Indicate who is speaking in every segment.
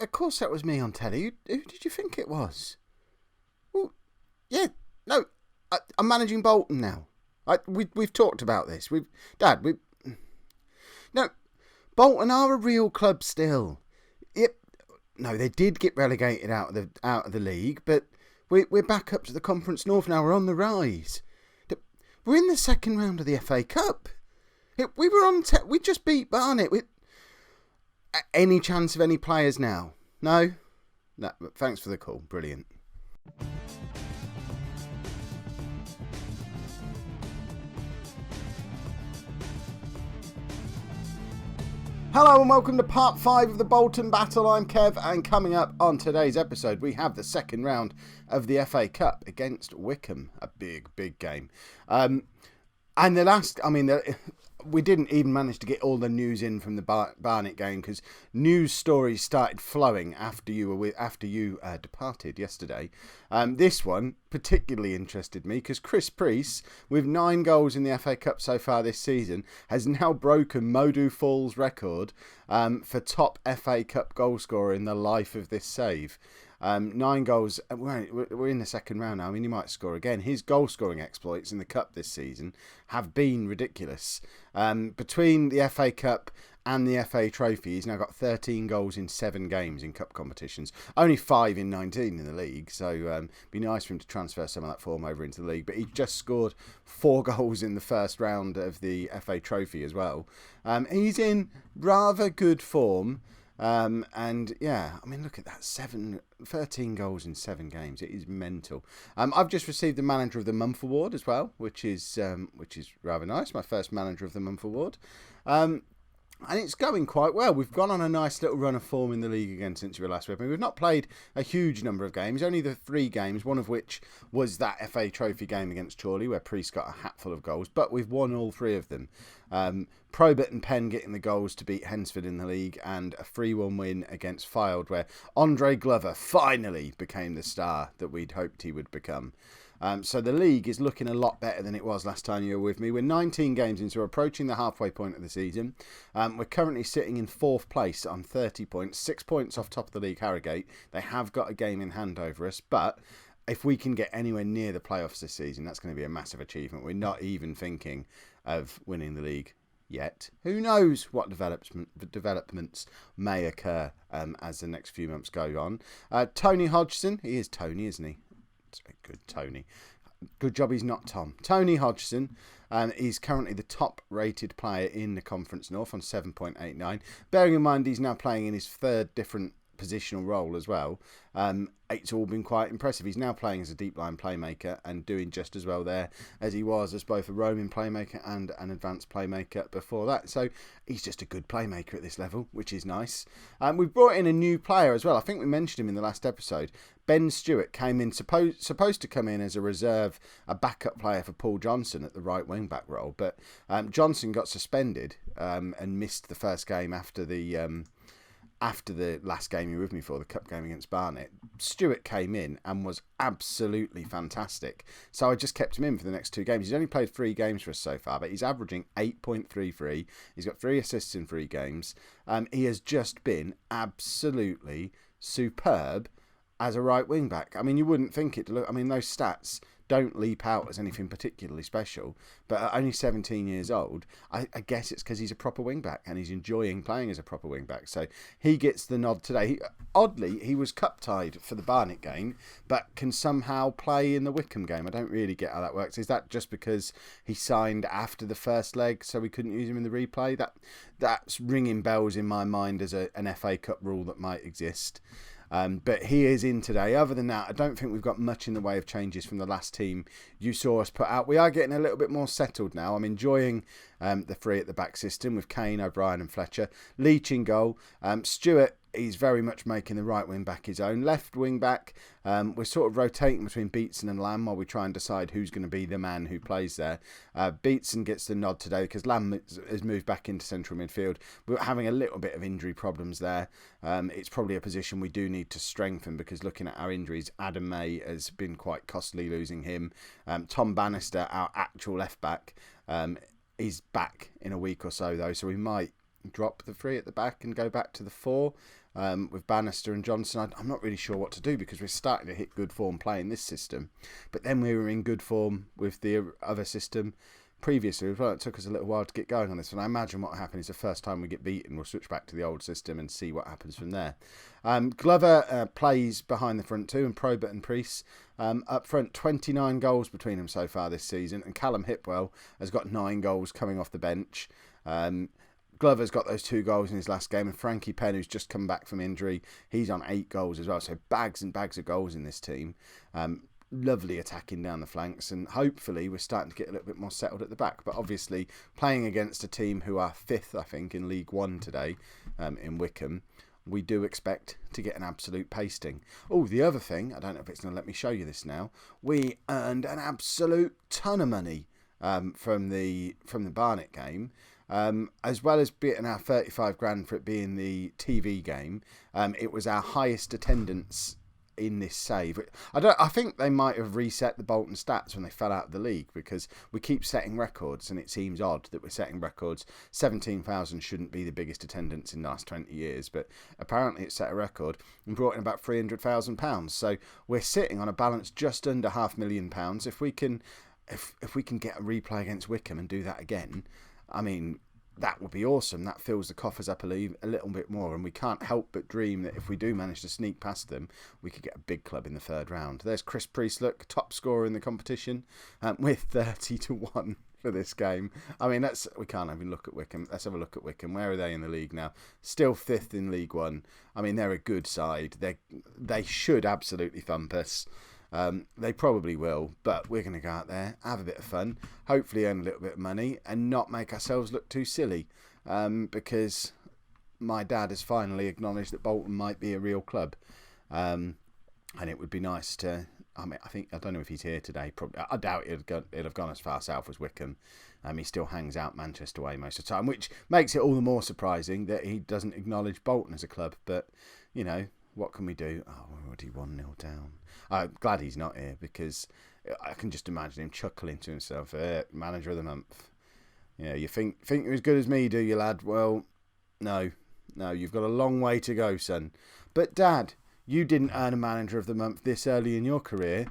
Speaker 1: of course that was me on telly. Who did you think it was? Well, yeah, no, I'm managing Bolton now. We've talked about this. No, Bolton are a real club still. Yep. No, they did get relegated out of the league, but we're back up to the Conference North now. We're on the rise. We're in the second round of the FA Cup. We were on. We just beat Barnet. Any chance of any players now? No. Thanks for the call. Brilliant. Hello and welcome to part 5 of the Bolton battle. I'm Kev, and coming up on today's episode we have the second round of the FA Cup against Wycombe. A big game. And we didn't even manage to get all the news in from the Barnet game because news stories started flowing after you departed yesterday. This one particularly interested me because Chris Priest, with 9 goals in the FA Cup so far this season, has now broken Modou Fall's record for top FA Cup goal scorer in the life of this save. 9 goals. We're in the second round now. I mean, he might score again. His goal-scoring exploits in the Cup this season have been ridiculous. Between the FA Cup and the FA Trophy, he's now got 13 goals in 7 games in Cup competitions. Only 5 in 19 in the league, so it'd be nice for him to transfer some of that form over into the league. But he just scored 4 goals in the first round of the FA Trophy as well. He's in rather good form. And yeah, I mean, look at that, 13 goals in 7 games. It is mental. I've just received the Manager of the Month award as well, which is rather nice. My first Manager of the Month award. And it's going quite well. We've gone on a nice little run of form in the league again since we were last with me. We've not played a huge number of games, only the 3 games, one of which was that FA Trophy game against Chorley, where Priest got a hatful of goals, but we've won all 3 of them. Probert and Penn getting the goals to beat Hensford in the league, and a 3-1 win against Fylde, where Andre Glover finally became the star that we'd hoped he would become. So the league is looking a lot better than it was last time you were with me. We're 19 games into, we're approaching the halfway point of the season. We're currently sitting in 4th place on 30 points, 6 points off top of the league, Harrogate. They have got a game in hand over us, but if we can get anywhere near the playoffs this season, that's going to be a massive achievement. We're not even thinking of winning the league yet. Who knows what developments may occur as the next few months go on. Tony Hodgson, he is Tony, isn't he? Good Tony. Good job he's not Tom. Tony Hodgson is currently the top rated player in the Conference North on 7.89. Bearing in mind he's now playing in his 3rd different positional role as well. It's all been quite impressive. He's now playing as a deep line playmaker and doing just as well there as he was as both a roaming playmaker and an advanced playmaker before that. So he's just a good playmaker at this level, which is nice. We've brought in a new player as well. I think we mentioned him in the last episode. Ben Stewart came in, supposed to come in as a reserve, a backup player for Paul Johnson at the right wing back role, but Johnson got suspended and missed the first game after the last game you were with me for, the Cup game against Barnet. Stewart came in and was absolutely fantastic. So I just kept him in for the next 2 games. He's only played 3 games for us so far, but he's averaging 8.33. He's got 3 assists in 3 games. He has just been absolutely superb as a right wing back. I mean, you wouldn't think it to look. I mean, those stats don't leap out as anything particularly special, but at only 17 years old, I guess it's because he's a proper wing back and he's enjoying playing as a proper wing back. So he gets the nod today. Oddly, he was cup tied for the Barnet game, but can somehow play in the Wycombe game. I don't really get how that works. Is that just because he signed after the first leg, so we couldn't use him in the replay? That's ringing bells in my mind as an FA Cup rule that might exist. But he is in today. Other than that, I don't think we've got much in the way of changes from the last team you saw us put out. We are getting a little bit more settled now. I'm enjoying the 3 at the back system with Kane, O'Brien and Fletcher. Leach in goal. Stewart, he's very much making the right wing back his own. Left wing back, we're sort of rotating between Beatson and Lamb while we try and decide who's going to be the man who plays there. Beatson gets the nod today because Lamb has moved back into central midfield. We're having a little bit of injury problems there. It's probably a position we do need to strengthen because looking at our injuries, Adam May has been quite costly losing him. Tom Bannister, our actual left back, is back in a week or so though, so we might drop the 3 at the back and go back to the 4. with Bannister and Johnson. I'm not really sure what to do because we're starting to hit good form playing this system. But then we were in good form with the other system previously. Well, it took us a little while to get going on this one. I imagine what will happen is the first time we get beaten, we'll switch back to the old system and see what happens from there. Glover plays behind the front two, and Probert and Priest up front. 29 goals between them so far this season, and Callum Hipwell has got 9 goals coming off the bench. Glover's got those 2 goals in his last game, and Frankie Penn, who's just come back from injury, he's on 8 goals as well. So bags and bags of goals in this team. Lovely attacking down the flanks, and hopefully we're starting to get a little bit more settled at the back. But obviously playing against a team who are 5th, I think, in League One today, in Wycombe, we do expect to get an absolute pasting. Oh, the other thing, I don't know if it's going to let me show you this now, we earned an absolute ton of money from the Barnet game. As well as being our 35 grand for it being the TV game, it was our highest attendance in this save. I think they might have reset the Bolton stats when they fell out of the league, because we keep setting records and it seems odd that we're setting records. 17,000 shouldn't be the biggest attendance in the last 20 years, but apparently it set a record and brought in about £300,000. So we're sitting on a balance just under £500,000. If we can get a replay against Wycombe and do that again, I mean, that would be awesome. That fills the coffers up a little bit more, and we can't help but dream that if we do manage to sneak past them, we could get a big club in the 3rd round. There's Chris Priestlook, top scorer in the competition, with 30-1 for this game. I mean, we can't even look at Wycombe. Let's have a look at Wycombe. Where are they in the league now? Still 5th in League One. I mean, they're a good side. They should absolutely thump us. They probably will, but we're going to go out there, have a bit of fun, hopefully earn a little bit of money, and not make ourselves look too silly, because my dad has finally acknowledged that Bolton might be a real club, and it would be nice to. I mean, I don't know if he's here today. Probably, I doubt it'd have gone as far south as Wycombe. He still hangs out Manchester way most of the time, which makes it all the more surprising that he doesn't acknowledge Bolton as a club. But you know, what can we do? Oh, we're already 1-0 down. I'm glad he's not here, because I can just imagine him chuckling to himself. Manager of the month. Yeah, you think you're as good as me, do you, lad? Well, no, you've got a long way to go, son. But Dad, you didn't earn a manager of the month this early in your career.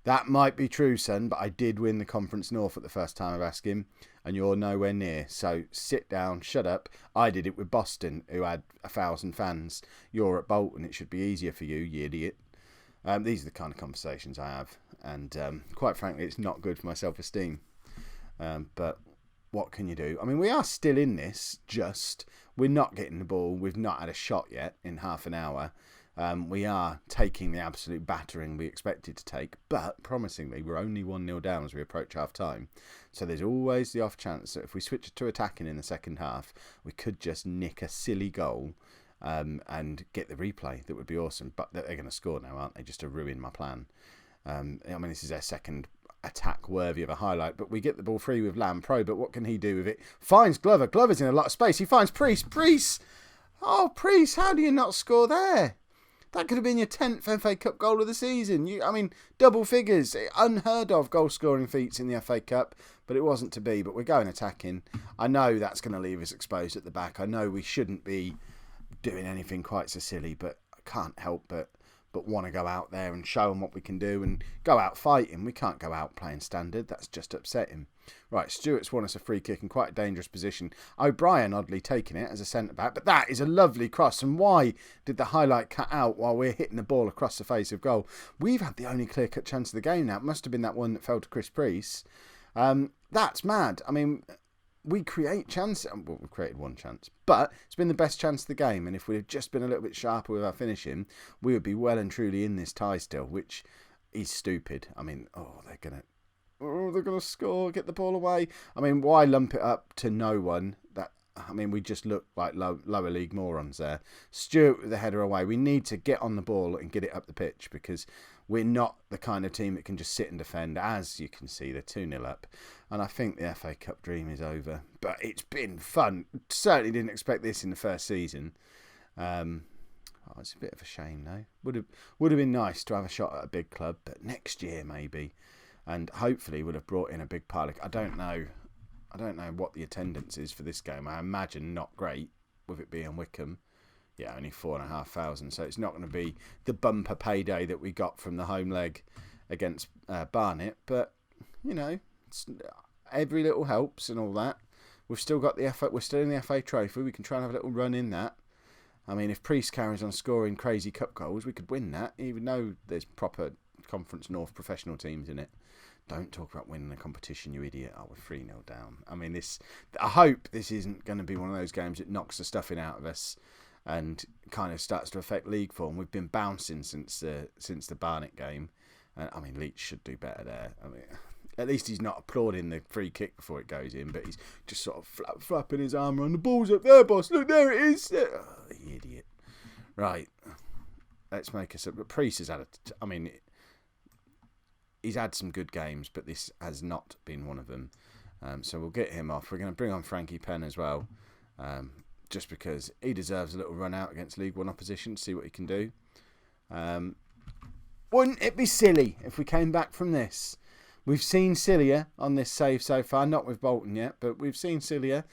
Speaker 1: That might be true, son, but I did win the Conference North at the first time of asking, and you're nowhere near. So sit down, shut up. I did it with Boston, who had 1,000 fans. You're at Bolton. It should be easier for you, you idiot. These are the kind of conversations I have, and quite frankly, it's not good for my self-esteem. But what can you do? I mean, we are still in this, we're not getting the ball. We've not had a shot yet in half an hour. We are taking the absolute battering we expected to take, but promisingly, we're only 1-0 down as we approach half-time. So there's always the off chance that if we switch to attacking in the second half, we could just nick a silly goal and get the replay. That would be awesome. But they're going to score now, aren't they, just to ruin my plan. I mean, this is their second attack worthy of a highlight, but we get the ball free with Lamb Pro, but what can he do with it? Finds Glover. Glover's in a lot of space. He finds Priest. Oh, Priest, how do you not score there? That could have been your 10th FA Cup goal of the season. Double figures. Unheard of goal-scoring feats in the FA Cup, but it wasn't to be. But we're going attacking. I know that's going to leave us exposed at the back. I know we shouldn't be doing anything quite so silly, but I can't help but want to go out there and show them what we can do and go out fighting. We can't go out playing standard. That's just upsetting. Right, Stewart's won us a free kick in quite a dangerous position. O'Brien oddly taking it as a centre-back, but that is a lovely cross. And why did the highlight cut out while we're hitting the ball across the face of goal? We've had the only clear-cut chance of the game now. It must have been that one that fell to Chris Priest. That's mad. I mean, we create chances. Well, we've created one chance, but it's been the best chance of the game. And if we had just been a little bit sharper with our finishing, we would be well and truly in this tie still, which is stupid. I mean, they're going to score, get the ball away. I mean, why lump it up to no one? We just look like lower league morons there. Stewart with the header away. We need to get on the ball and get it up the pitch, because we're not the kind of team that can just sit and defend. As you can see, they're 2-0 up. And I think the FA Cup dream is over. But it's been fun. Certainly didn't expect this in the first season. It's a bit of a shame, though. Would have been nice to have a shot at a big club, but next year maybe. And hopefully would have brought in a big pile. I don't know what the attendance is for this game. I imagine not great, with it being Wycombe. only 4,500. So it's not going to be the bumper payday that we got from the home leg against Barnet. But every little helps and all that. We've still got the FA. We're still in the FA Trophy. We can try and have a little run in that. I mean, if Priest carries on scoring crazy cup goals, we could win that, even though there's proper Conference North professional teams in it. Don't talk about winning the competition, you idiot. Oh, we're 3-0 down. I mean, I hope this isn't going to be one of those games that knocks the stuffing out of us and kind of starts to affect league form. We've been bouncing since the Barnet game. I mean, Leach should do better there. I mean, at least he's not applauding the free kick before it goes in, but he's just sort of flapping his arm around. The ball's up there, boss. Look, there it is. Oh, the idiot. Right. Let's make us up. But Priest has had he's had some good games, but this has not been one of them. So we'll get him off. We're going to bring on Frankie Penn as well, just because he deserves a little run out against League One opposition to see what he can do. Wouldn't it be silly if we came back from this? We've seen sillier on this save so far, not with Bolton yet, but we've seen sillier.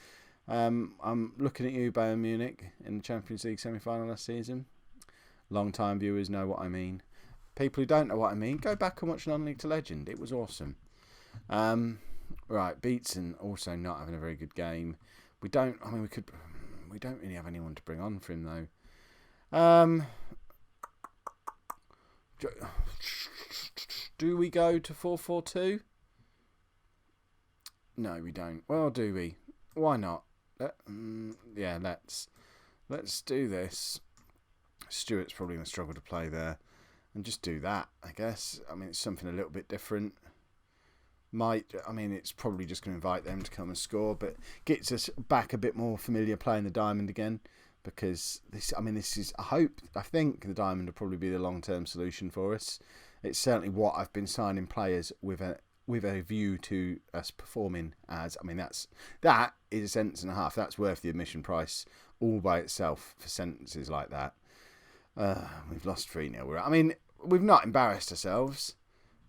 Speaker 1: I'm looking at you, Bayern Munich, in the Champions League semi-final last season. Long-time viewers know what I mean. People who don't know what I mean, go back and watch Non-League to Legend. It was awesome. Right, Beatson also not having a very good game. We don't really have anyone to bring on for him though. Do we go to 4-4-2? No, we don't. Well, do we? Why not? Yeah, let's do this. Stuart's probably going to struggle to play there. And just do that, I guess. I mean, it's something a little bit different. It's probably just going to invite them to come and score, but gets us back a bit more familiar playing the Diamond again. Because this is, I think the Diamond will probably be the long-term solution for us. It's certainly what I've been signing players with a view to us performing as. I mean, that is a sentence and a half. That's worth the admission price all by itself for sentences like that. We've lost 3-0. I mean, we've not embarrassed ourselves,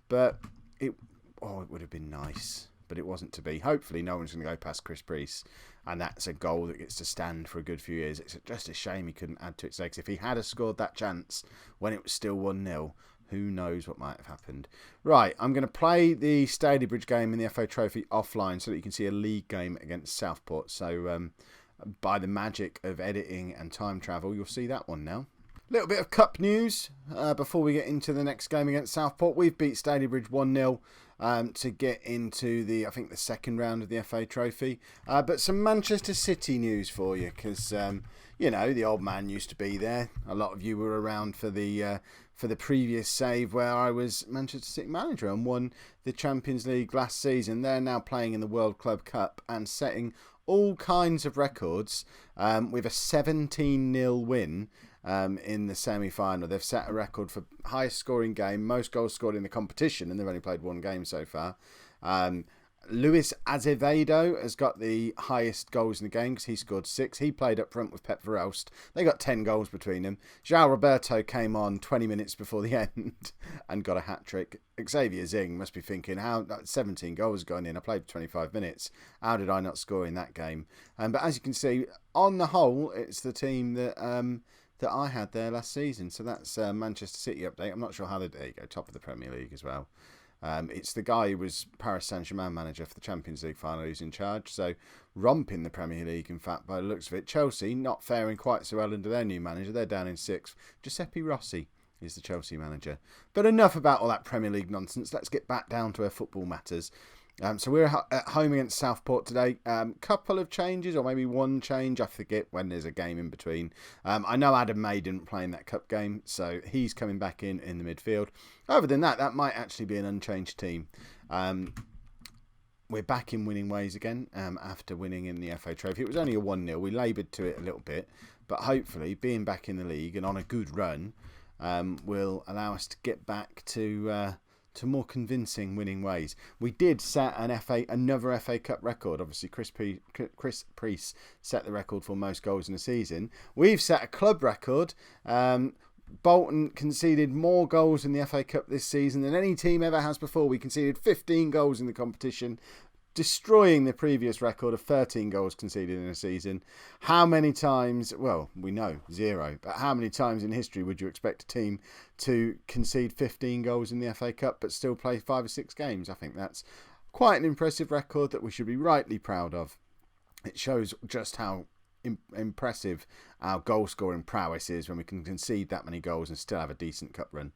Speaker 1: but it would have been nice, but it wasn't to be. Hopefully no one's going to go past Chris Priest, and that's a goal that gets to stand for a good few years. It's just a shame he couldn't add to its legs. If he had scored that chance when it was still 1-0, who knows what might have happened. Right, I'm going to play the Stalybridge game in the FA Trophy offline so that you can see a league game against Southport. So by the magic of editing and time travel, you'll see that one now. Little bit of cup news before we get into the next game against Southport. We've beat Stalybridge 1-0 to get into the second round of the FA Trophy. But some Manchester City news for you because, the old man used to be there. A lot of you were around for the previous save where I was Manchester City manager and won the Champions League last season. They're now playing in the World Club Cup and setting all kinds of records with a 17-0 win. In the semi-final. They've set a record for highest scoring game, most goals scored in the competition, and they've only played one game so far. Luis Azevedo has got the highest goals in the game because he scored 6. He played up front with Pep Verelst. They got 10 goals between them. João Roberto came on 20 minutes before the end and got a hat-trick. Xavier Zing must be thinking, how 17 goals going in. I played 25 minutes. How did I not score in that game? But as you can see, on the whole, it's the team that I had there last season. So that's Manchester City update. I'm not sure how there you go, top of the Premier League as well. It's the guy who was Paris Saint-Germain manager for the Champions League final who's in charge. So romping the Premier League, in fact, by the looks of it. Chelsea not faring quite so well under their new manager. They're down in 6th. Giuseppe Rossi is the Chelsea manager. But enough about all that Premier League nonsense. Let's get back down to where football matters. So we're at home against Southport today. Couple of changes, or maybe one change. I forget when there's a game in between. I know Adam May didn't play in that cup game, so he's coming back in the midfield. Other than that, that might actually be an unchanged team. We're back in winning ways again after winning in the FA Trophy. It was only a 1-0. We laboured to it a little bit, but hopefully being back in the league and on a good run will allow us to get back to more convincing winning ways. We did set another FA Cup record. Obviously, Chris Priest set the record for most goals in a season. We've set a club record. Bolton conceded more goals in the FA Cup this season than any team ever has before. We conceded 15 goals in the competition. destroying the previous record of 13 goals conceded in a season. How many times, well, we know, 0, but how many times in history would you expect a team to concede 15 goals in the FA Cup but still play 5 or 6 games? I think that's quite an impressive record that we should be rightly proud of. It shows just how impressive our goal scoring prowess is when we can concede that many goals and still have a decent cup run.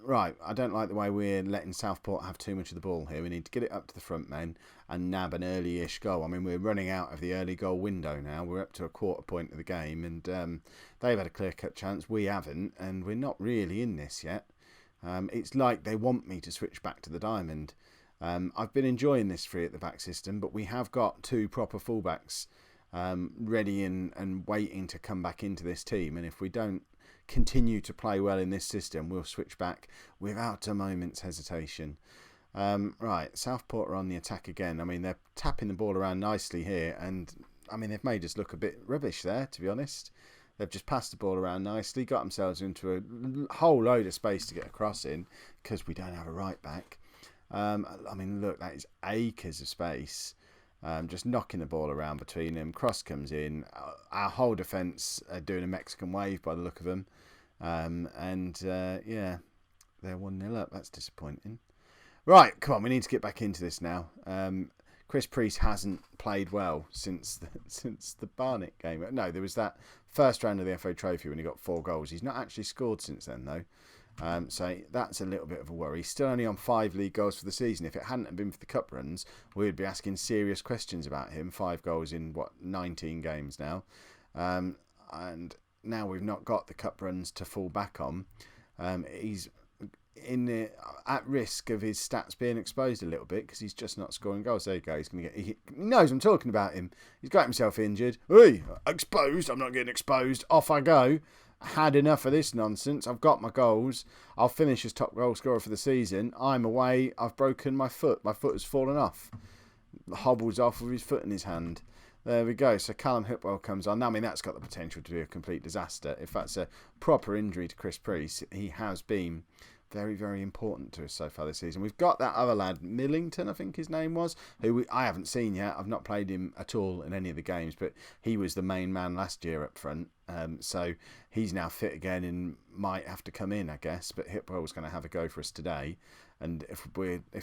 Speaker 1: Right, I don't like the way we're letting Southport have too much of the ball here. We need to get it up to the front men and nab an early-ish goal. I mean, we're running out of the early goal window now. We're up to a quarter point of the game, and they've had a clear-cut chance. We haven't, and we're not really in this yet. It's like they want me to switch back to the diamond. I've been enjoying this three at the back system, but we have got 2 proper fullbacks ready and waiting to come back into this team. And if we don't continue to play well in this system, we'll switch back without a moment's hesitation. Right, Southport are on the attack again. I mean, they're tapping the ball around nicely here, and I mean, they've made us look a bit rubbish there, to be honest. They've just passed the ball around nicely, got themselves into a whole load of space to get across in because we don't have a right back. I mean, look, that is acres of space. Just knocking the ball around between them. Cross comes in. Our whole defence are doing a Mexican wave by the look of them. Yeah, they're 1-0 up. That's disappointing. Right, come on, we need to get back into this now. Chris Priest hasn't played well since the Barnet game. No, there was that first round of the FA Trophy when he got 4 goals. He's not actually scored since then, though. So that's a little bit of a worry. He's still only on 5 league goals for the season. If it hadn't been for the cup runs, we would be asking serious questions about him. 5 goals in, 19 games now. And now we've not got the cup runs to fall back on. He's at risk of his stats being exposed a little bit because he's just not scoring goals. There you go. He knows I'm talking about him. He's got himself injured. Hey, exposed. I'm not getting exposed. Off I go. Had enough of this nonsense. I've got my goals. I'll finish as top goal scorer for the season. I'm away. I've broken my foot. My foot has fallen off. Hobbles off with his foot in his hand. There we go. So Callum Hipwell comes on. Now, I mean, that's got the potential to be a complete disaster. If that's a proper injury to Chris Priest, he has been very, very important to us so far this season. We've got that other lad, Millington, I think his name was, who I haven't seen yet. I've not played him at all in any of the games, but he was the main man last year up front. So he's now fit again and might have to come in, I guess. But Hipwell's going to have a go for us today. And if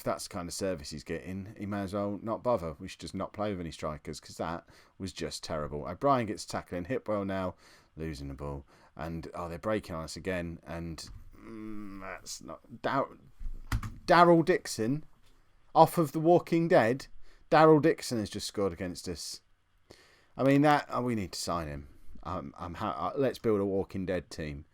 Speaker 1: that's the kind of service he's getting, he may as well not bother. We should just not play with any strikers because that was just terrible. O'Brien gets tackling. Hipwell now losing the ball. And they're breaking on us again. And that's not Daryl Dixon off of The Walking Dead. Daryl Dixon has just scored against us. I mean, we need to sign him. Let's build a Walking Dead team.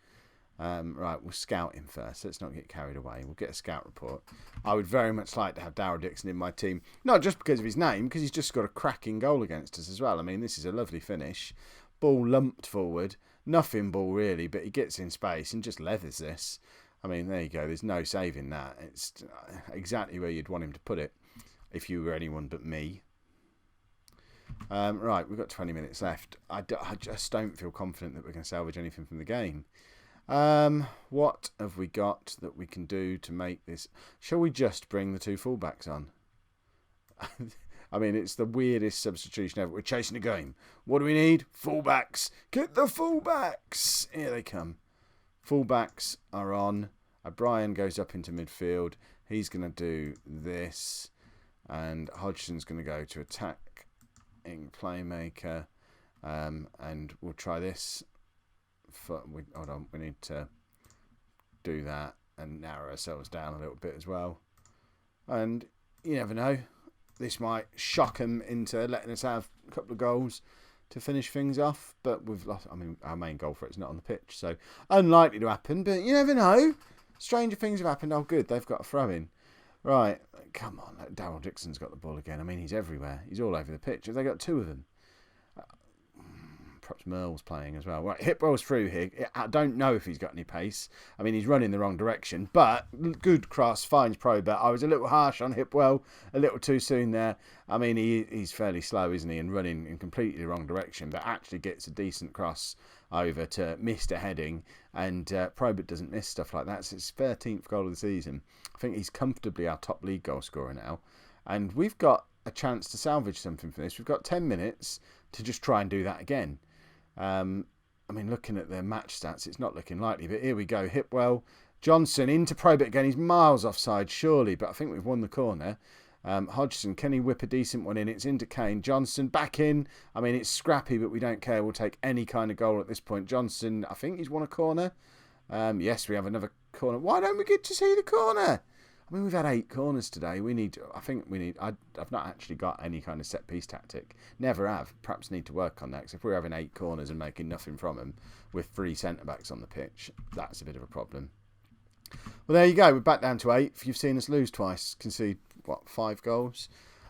Speaker 1: Right, we'll scout him first. Let's not get carried away. We'll get a scout report. I would very much like to have Daryl Dixon in my team, not just because of his name, because he's just got a cracking goal against us as well. I mean, this is a lovely finish. Ball lumped forward. Nothing ball really, but he gets in space and just leathers this. I mean, there you go. There's no saving that. It's exactly where you'd want him to put it if you were anyone but me. Right, we've got 20 minutes left. I just don't feel confident that we're going to salvage anything from the game. What have we got that we can do to make this? Shall we just bring the 2 fullbacks on? I mean, it's the weirdest substitution ever. We're chasing a game. What do we need? Fullbacks. Get the fullbacks. Here they come. Fullbacks are on. O'Brien goes up into midfield. He's going to do this. And Hodgson's going to go to attacking playmaker. And we'll try this. Hold on. We need to do that and narrow ourselves down a little bit as well. And you never know. This might shock them into letting us have a couple of goals to finish things off. But we've lost. I mean, our main goal for it's not on the pitch. So unlikely to happen. But you never know. Stranger things have happened. Oh, good. They've got a throw in. Right. Come on. Daryl Dixon's got the ball again. I mean, he's everywhere. He's all over the pitch. Have they got 2 of them? Perhaps Merle's playing as well. Right, Hipwell's through here. I don't know if he's got any pace. I mean, he's running the wrong direction, but good cross, finds Probert. I was a little harsh on Hipwell, a little too soon there. I mean, he's fairly slow, isn't he, and running in completely the wrong direction, but actually gets a decent cross over to Mr. Heading, and Probert doesn't miss stuff like that. It's his 13th goal of the season. I think he's comfortably our top league goal scorer now, and we've got a chance to salvage something from this. We've got 10 minutes to just try and do that again. I mean, looking at their match stats, it's not looking likely. But here we go. Hipwell, Johnson into Probert again. He's miles offside, surely. But I think we've won the corner. Hodgson, can he whip a decent one in? It's into Kane. Johnson back in. I mean, it's scrappy, but we don't care. We'll take any kind of goal at this point. Johnson, I think he's won a corner. Yes, we have another corner. Why don't we get to see the corner? I mean, we've had 8 corners today. I've not actually got any kind of set-piece tactic. Never have. Perhaps need to work on that. Because if we're having 8 corners and making nothing from them with 3 centre-backs on the pitch, that's a bit of a problem. Well, there you go. We're back down to 8. You've seen us lose twice. Concede, 5 goals?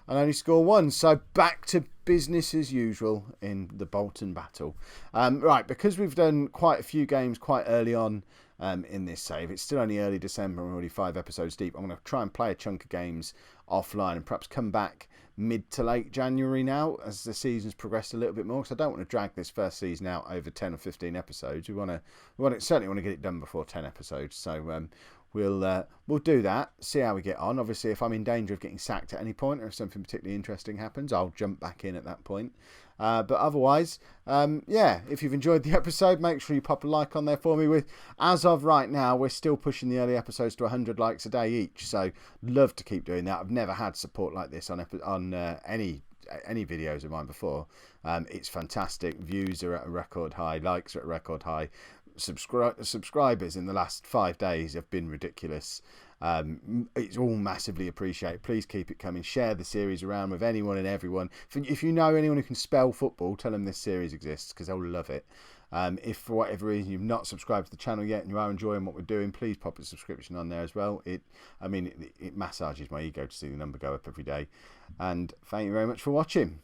Speaker 1: And only score 1. So back to business as usual in the Bolton battle. Right, because we've done quite a few games quite early on in this save. It's still only early December and we're already 5 episodes deep. I'm going to try and play a chunk of games offline and perhaps come back mid to late January now as the season's progressed a little bit more, because I don't want to drag this first season out over 10 or 15 episodes. We certainly want to get it done before 10 episodes. So we'll do that, see how we get on. Obviously, if I'm in danger of getting sacked at any point or if something particularly interesting happens, I'll jump back in at that point. But otherwise, if you've enjoyed the episode, make sure you pop a like on there for me. As of right now, we're still pushing the early episodes to 100 likes a day each, so love to keep doing that. I've never had support like this on any videos of mine before. It's fantastic. Views are at a record high, likes are at a record high. Subscribers in the last 5 days have been ridiculous. It's all massively appreciated. Please keep it coming. Share the series around with anyone and everyone. If you know anyone who can spell football, tell them this series exists, because they'll love it. If for whatever reason you've not subscribed to the channel yet and you are enjoying what we're doing, please pop a subscription on there as well. It massages my ego to see the number go up every day. And thank you very much for watching.